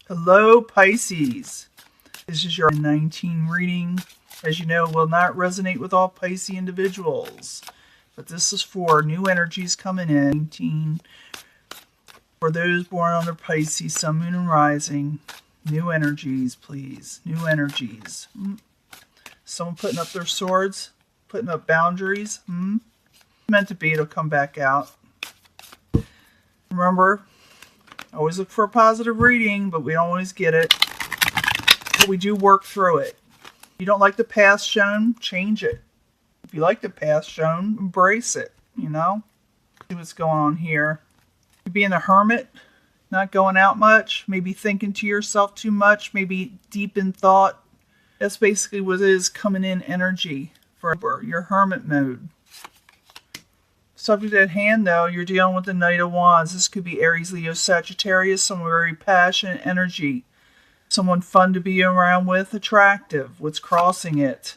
Hello, Pisces. This is your 19 reading. As you know, will not resonate with all Pisces individuals. But this is for new energies coming in. 19. For those born under Pisces, Sun, Moon, and Rising. New energies, please. New energies. Someone putting up their swords. Putting up boundaries. Meant to be, it'll come back out. Remember, always look for a positive reading, but we don't always get it. But we do work through it. If you don't like the past shown, change it. If you like the past shown, embrace it, you know? See what's going on here. You being a hermit, not going out much, maybe thinking to yourself too much, maybe deep in thought. That's basically what it is, coming in energy for your hermit mode. Subject at hand, though, you're dealing with the Knight of Wands. This could be Aries, Leo, Sagittarius, someone very passionate energy. Someone fun to be around with, attractive. What's crossing it?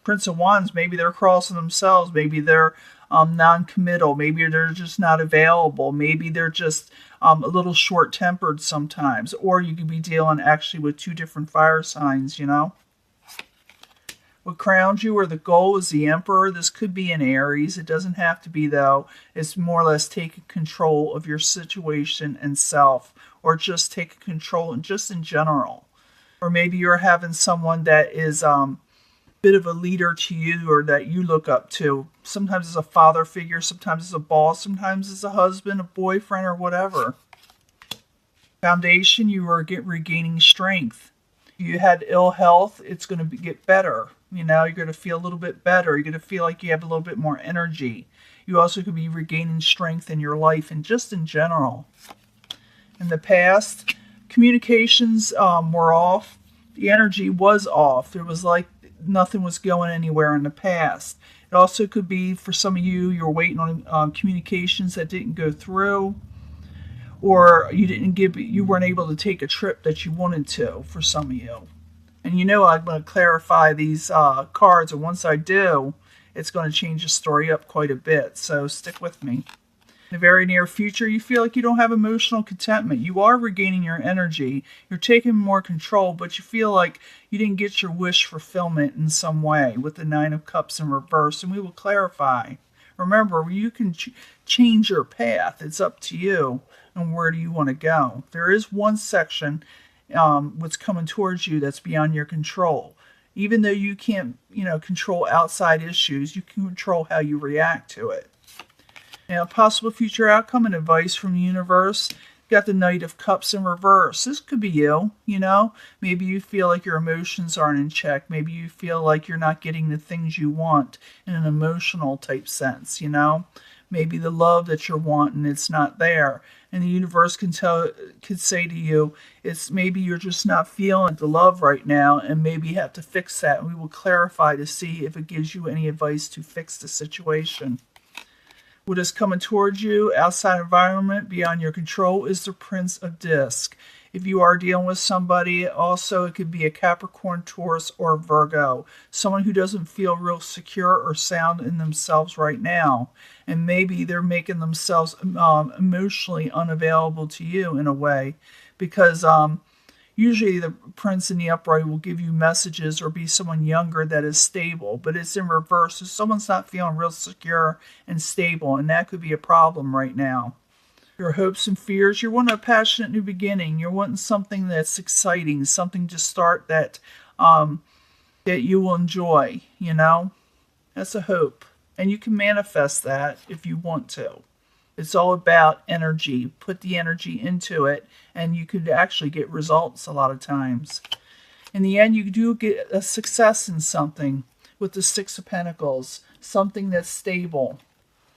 Prince of Wands, maybe they're crossing themselves. Maybe they're non-committal. Maybe they're just not available. Maybe they're just a little short-tempered sometimes. Or you could be dealing actually with two different fire signs, you know? What crowns you or the goal is the Emperor. This could be an Aries. It doesn't have to be, though. It's more or less taking control of your situation and self. Or just taking control just in general. Or maybe you're having someone that is a bit of a leader to you or that you look up to. Sometimes it's a father figure. Sometimes it's a boss. Sometimes it's a husband, a boyfriend, or whatever. Foundation, you are regaining strength. You had ill health. It's going to get better. You know, you're going to feel a little bit better. You're going to feel like you have a little bit more energy. You also could be regaining strength in your life and just in general. In the past, communications were off. The energy was off. It was like nothing was going anywhere in the past. It also could be for some of you, you're waiting on communications that didn't go through. Or you weren't able to take a trip that you wanted to for some of you. And you know I'm going to clarify these cards, and once I do, it's going to change the story up quite a bit. So stick with me. In the very near future, you feel like you don't have emotional contentment. You are regaining your energy. You're taking more control, but you feel like you didn't get your wish fulfillment in some way with the Nine of Cups in reverse, and we will clarify. Remember, you can change your path. It's up to you, and where do you want to go. There is one section what's coming towards you that's beyond your control. Even though you can't, control outside issues, you can control how you react to it. Now, possible future outcome and advice from the universe. You got the Knight of Cups in reverse. This could be you, Maybe you feel like your emotions aren't in check. Maybe you feel like you're not getting the things you want in an emotional type sense, Maybe the love that you're wanting, it's not there. And the universe could say to you, it's maybe you're just not feeling the love right now, and maybe you have to fix that. And we will clarify to see if it gives you any advice to fix the situation. What is coming towards you, outside environment, beyond your control, is the Prince of Disc. If you are dealing with somebody, also it could be a Capricorn, Taurus, or Virgo. Someone who doesn't feel real secure or sound in themselves right now. And maybe they're making themselves emotionally unavailable to you in a way. Because usually the Prince in the upright will give you messages or be someone younger that is stable. But it's in reverse. So someone's not feeling real secure and stable. And that could be a problem right now. Your hopes and fears. You're wanting a passionate new beginning. You're wanting something that's exciting, something to start that you will enjoy, That's a hope. And you can manifest that if you want to. It's all about energy. Put the energy into it, and you could actually get results a lot of times. In the end, you do get a success in something with the Six of Pentacles, something that's stable.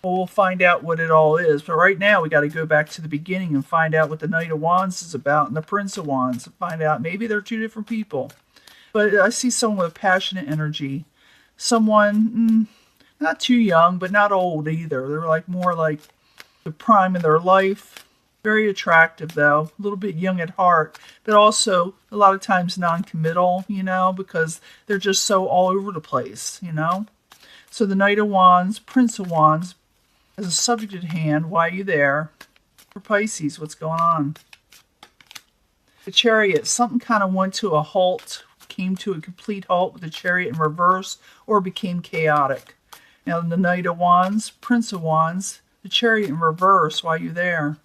Well, we'll find out what it all is. But right now, we got to go back to the beginning and find out what the Knight of Wands is about and the Prince of Wands. And find out maybe they're two different people. But I see someone with passionate energy. Someone not too young, but not old either. They're more like the prime of their life. Very attractive, though. A little bit young at heart. But also, a lot of times non-committal, because they're just so all over the place, So the Knight of Wands, Prince of Wands, as a subject at hand, why are you there? For Pisces, what's going on? The Chariot, something kind of went to a halt, came to a complete halt with the Chariot in reverse, or became chaotic. Now, the Knight of Wands, Prince of Wands, the Chariot in reverse while you're there.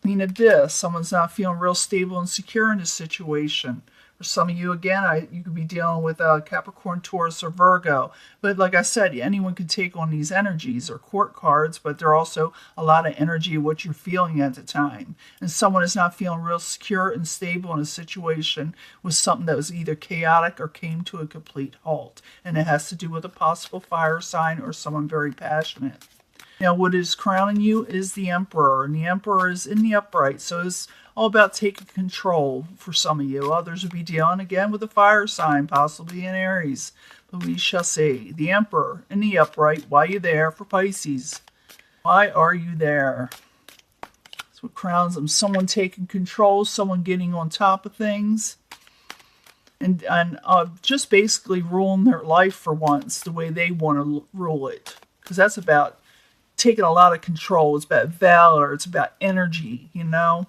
Queen of Discs, someone's not feeling real stable and secure in this situation. For some of you, again, you could be dealing with Capricorn, Taurus, or Virgo. But like I said, anyone can take on these energies or court cards, but they're also a lot of energy of what you're feeling at the time. And someone is not feeling real secure and stable in a situation with something that was either chaotic or came to a complete halt. And it has to do with a possible fire sign or someone very passionate. Now, what is crowning you is the Emperor, and the Emperor is in the upright, so it's all about taking control for some of you. Others will be dealing, again, with a fire sign, possibly an Aries. But we shall see. The Emperor in the upright, why are you there for Pisces? Why are you there? That's what crowns them. Someone taking control, someone getting on top of things, and just basically ruling their life for once the way they want to rule it. Because that's about taking a lot of control. It's about valor. It's about energy, you know.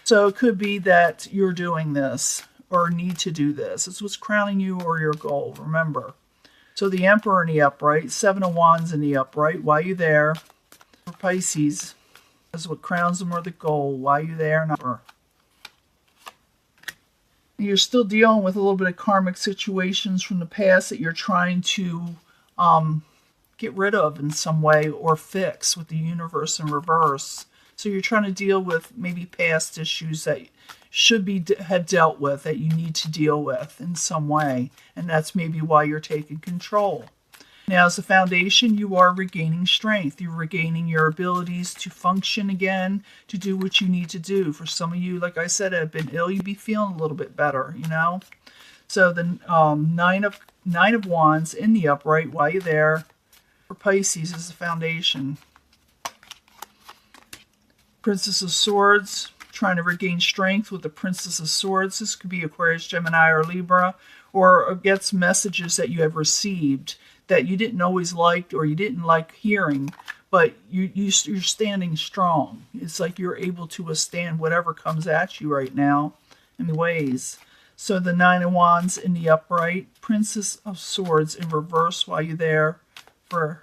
So it could be that you're doing this or need to do this. It's what's crowning you or your goal, remember. So the Emperor in the upright, Seven of Wands in the upright. Why are you there? For Pisces, that's what crowns them or the goal. Why are you there? You're still dealing with a little bit of karmic situations from the past that you're trying to get rid of in some way or fix with the universe in reverse. So you're trying to deal with maybe past issues that should be have dealt with, that you need to deal with in some way. And that's maybe why you're taking control. Now, as a foundation, you are regaining strength. You're regaining your abilities to function again, to do what you need to do. For some of you, like I said, have been ill, you'd be feeling a little bit better, you know. So the Nine of Wands in the upright, while you're there, for Pisces is the foundation. Princess of Swords, trying to regain strength with the Princess of Swords. This could be Aquarius, Gemini, or Libra, or gets messages that you have received that you didn't always like or you didn't like hearing, but you're standing strong. It's like you're able to withstand whatever comes at you right now in ways. So the Nine of Wands in the upright, Princess of Swords in reverse while you're there for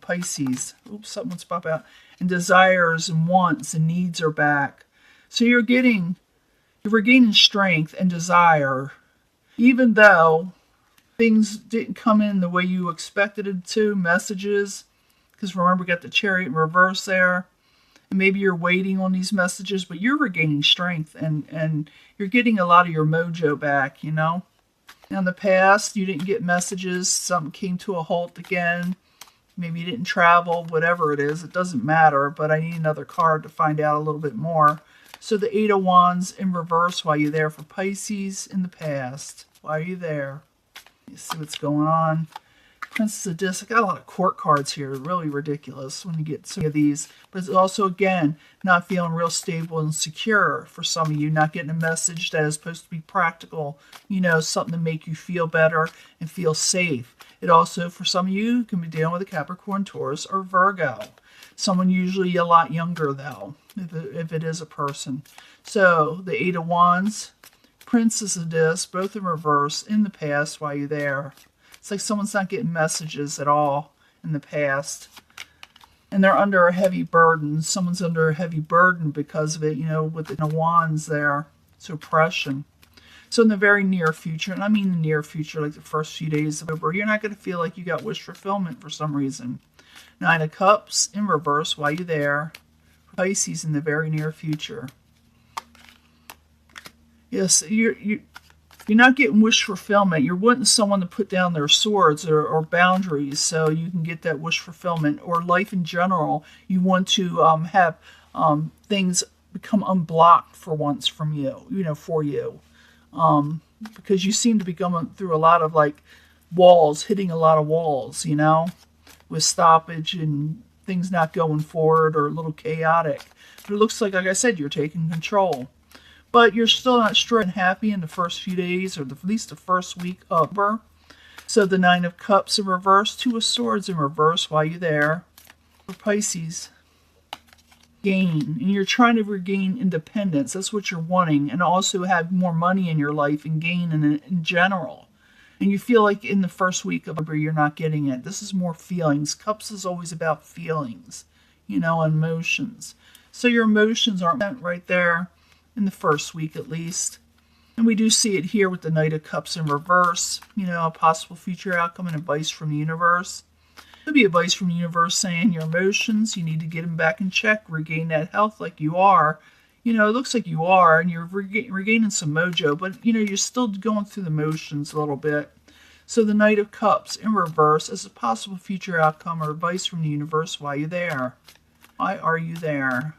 Pisces. Oops, something's pop out. And desires and wants and needs are back. So you're regaining strength and desire, even though things didn't come in the way you expected it to, messages. Because remember, we got the Chariot in reverse there. And maybe you're waiting on these messages, but you're regaining strength and you're getting a lot of your mojo back, you know. In the past, you didn't get messages. Something came to a halt again. Maybe you didn't travel, whatever it is. It doesn't matter, but I need another card to find out a little bit more. So the Eight of Wands in reverse while you're there for Pisces in the past. Why are you there? You see what's going on. Princess of Discs. I got a lot of court cards here. Really ridiculous when you get some of these. But it's also, again, not feeling real stable and secure for some of you. Not getting a message that is supposed to be practical. You know, something to make you feel better and feel safe. It also, for some of you, can be dealing with a Capricorn, Taurus, or Virgo. Someone usually a lot younger, though, if it is a person. So, the Eight of Wands, Princess of Discs, both in reverse, in the past while you're there. It's like someone's not getting messages at all in the past. And they're under a heavy burden. Someone's under a heavy burden because of it, you know, with the wands there. It's oppression. So in the very near future, and I mean the near future, like the first few days of October, you're not going to feel like you got wish fulfillment for some reason. Nine of Cups in reverse while you're there. Pisces in the very near future. Yes, you're not getting wish fulfillment. You're wanting someone to put down their swords or boundaries so you can get that wish fulfillment. Or life in general, you want to have things become unblocked for once from you, you know, for you. Because you seem to be going through a lot of like walls, hitting a lot of walls, you know, with stoppage and things not going forward or a little chaotic. But it looks like I said, you're taking control. But you're still not straight and happy in the first few days or at least the first week of October. So the Nine of Cups in reverse, Two of Swords in reverse while you're there for Pisces. gain, and you're trying to regain independence. That's what you're wanting, and also have more money in your life and gain in general. And you feel like in the first week of Libra, you're not getting it. This is more feelings. Cups is always about feelings, emotions. So your emotions aren't right there in the first week at least. And we do see it here with the Knight of Cups in reverse, a possible future outcome and advice from the universe. Could be advice from the universe saying your emotions, you need to get them back in check, regain that health like you are. It looks like you are, and you're regaining some mojo, but, you're still going through the motions a little bit. So the Knight of Cups in reverse is a possible future outcome or advice from the universe. Why are you there? Why are you there?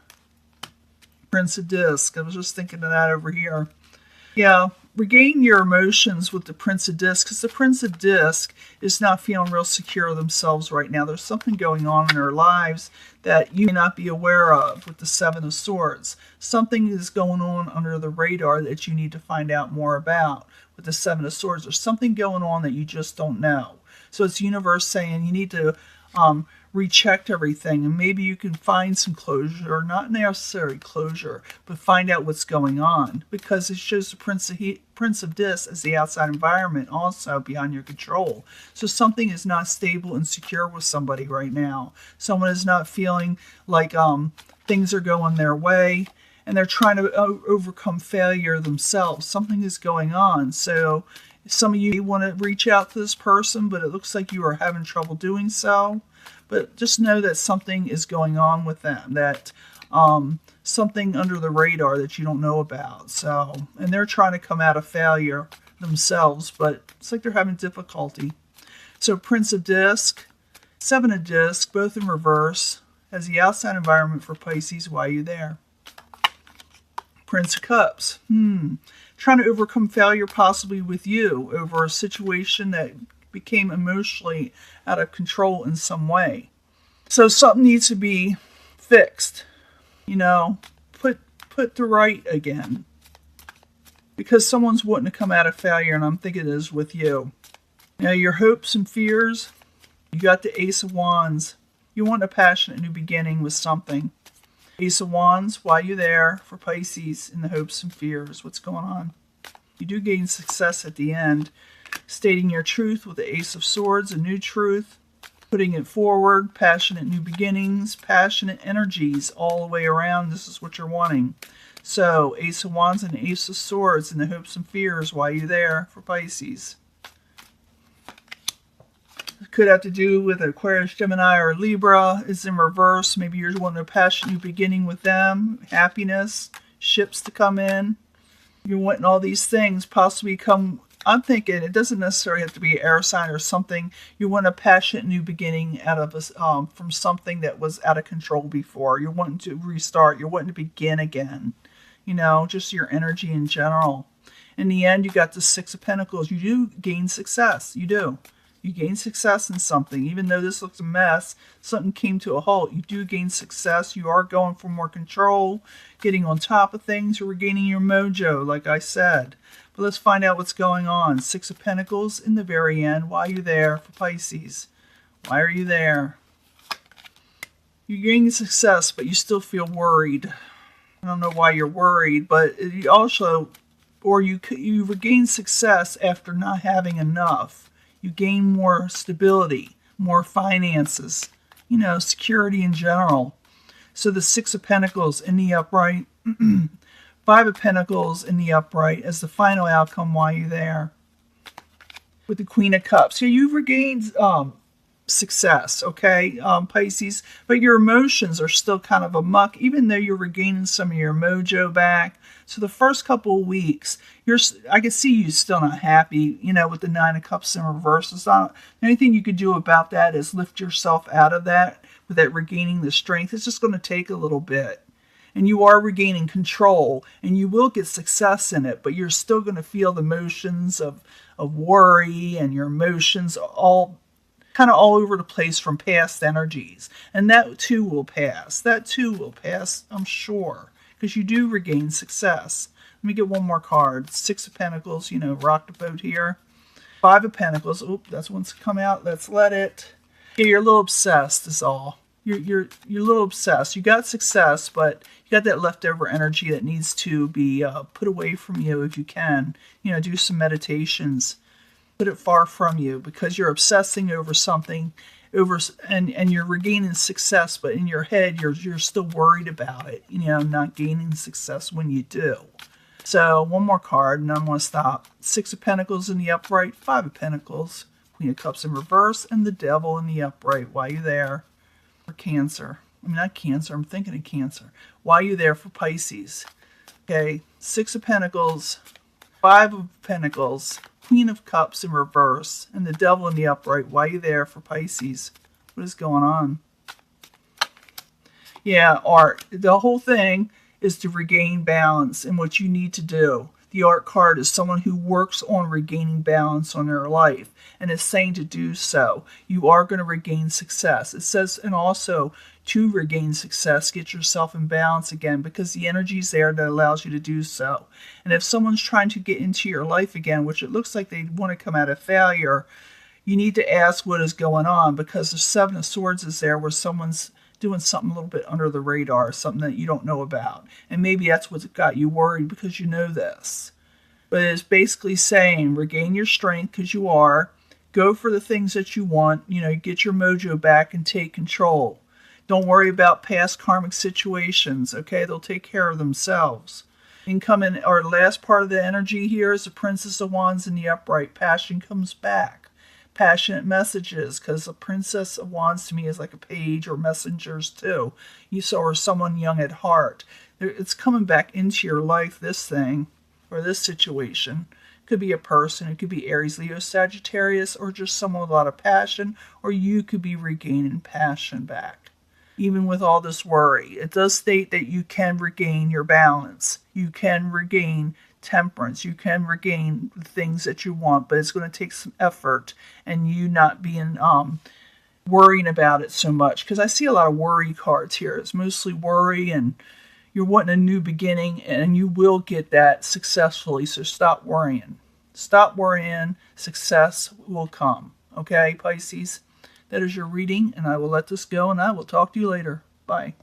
Prince of Discs. I was just thinking of that over here. Yeah, regain your emotions with the Prince of Discs, because the Prince of Discs is not feeling real secure of themselves right now. There's something going on in their lives that you may not be aware of with the Seven of Swords. Something is going on under the radar that you need to find out more about with the Seven of Swords. There's something going on that you just don't know. So it's the universe saying you need to recheck everything, and maybe you can find some closure, or not necessarily closure, but find out what's going on, because it shows the Prince of Discs as the outside environment also beyond your control. So something is not stable and secure with somebody right now. Someone is not feeling like things are going their way, and they're trying to overcome failure themselves. Something is going on. So some of you want to reach out to this person, but it looks like you are having trouble doing so. But just know that something is going on with them, that something under the radar that you don't know about. So, and they're trying to come out of failure themselves, but it's like they're having difficulty. So Prince of Discs, Seven of Discs, both in reverse, as the outside environment for Pisces. Why are you there? Prince of Cups. Trying to overcome failure possibly with you over a situation that became emotionally out of control in some way. So something needs to be fixed, put to right again. Because someone's wanting to come out of failure, and I'm thinking it is with you. Now your hopes and fears, you got the Ace of Wands. You want a passionate new beginning with something. Ace of Wands, why are you there for Pisces in the hopes and fears? What's going on? You do gain success at the end. Stating your truth with the Ace of Swords, a new truth, putting it forward, passionate new beginnings, passionate energies all the way around. This is what you're wanting. So, Ace of Wands and Ace of Swords in the hopes and fears. Why are you there for Pisces? It could have to do with Aquarius, Gemini, or Libra. It's in reverse. Maybe you're wanting a passionate new beginning with them, happiness, ships to come in. You're wanting all these things possibly come. I'm thinking it doesn't necessarily have to be an air sign or something. You want a passionate new beginning out of from something that was out of control before. You're wanting to restart. You're wanting to begin again. Just your energy in general. In the end, you got the Six of Pentacles. You do gain success. You do. You gain success in something. Even though this looks a mess, something came to a halt. You do gain success. You are going for more control, getting on top of things. You're regaining your mojo, like I said. But let's find out what's going on. Six of Pentacles in the very end. Why are you there for Pisces? Why are you there? You're gaining success, but you still feel worried. I don't know why you're worried, but you also, or you regain success after not having enough. You gain more stability, more finances, security in general. So the Six of Pentacles in the upright, Five of Pentacles in the upright as the final outcome. Why are you there? With the Queen of Cups. Here you've regained success, okay, Pisces, but your emotions are still kind of a muck, even though you're regaining some of your mojo back. So the first couple of weeks, I can see you still not happy, with the Nine of Cups in reverse. It's not anything you could do about that is lift yourself out of that, with that regaining the strength. It's just going to take a little bit. And you are regaining control, and you will get success in it, but you're still going to feel the emotions of worry, and your emotions all kind of all over the place from past energies. And that too will pass. That too will pass, I'm sure, because you do regain success. Let me get one more card. Six of Pentacles, rock the boat here. Five of Pentacles. Oop, that's one's come out. Let's let it. Yeah, you're a little obsessed is all. you're a little obsessed. You got success, but you got that leftover energy that needs to be put away from you if you can. Do some meditations, put it far from you, because you're obsessing over something, and you're regaining success, but in your head you're still worried about it. Not gaining success when you do. So one more card, and I'm going to stop. 6 of Pentacles in the upright, 5 of Pentacles, Queen of Cups in reverse, and the Devil in the upright. Why are you there for Cancer? I mean, not Cancer, I'm thinking of Cancer. Why are you there for Pisces? Okay, 6 of Pentacles, 5 of Pentacles, Queen of Cups in reverse, and the Devil in the upright. Why are you there for Pisces? What is going on? Yeah, art. The whole thing is to regain balance in what you need to do. The art card is someone who works on regaining balance on their life and is saying to do so. You are going to regain success. It says, and also to regain success, get yourself in balance again, because the energy is there that allows you to do so. And if someone's trying to get into your life again, which it looks like they want to come out of failure, you need to ask what is going on, because the 7 of Swords is there where someone's doing something a little bit under the radar, something that you don't know about. And maybe that's what's got you worried, because you know this. But it's basically saying, regain your strength, because you are. Go for the things that you want. Get your mojo back and take control. Don't worry about past karmic situations, okay? They'll take care of themselves. And come in, our last part of the energy here is the Princess of Wands in the upright. Passion comes back. Passionate messages, because the Princess of Wands to me is like a page, or messengers too. You saw her someone young at heart. It's coming back into your life, this thing, or this situation. It could be a person, it could be Aries, Leo, Sagittarius, or just someone with a lot of passion, or you could be regaining passion back. Even with all this worry, it does state that you can regain your balance. You can regain temperance. You can regain the things that you want, but it's going to take some effort, and you not being worrying about it so much, because I see a lot of worry cards here. It's mostly worry, and you're wanting a new beginning, and you will get that successfully. So stop worrying. Stop worrying. Success will come. Okay, Pisces? That is your reading, and I will let this go, and I will talk to you later. Bye.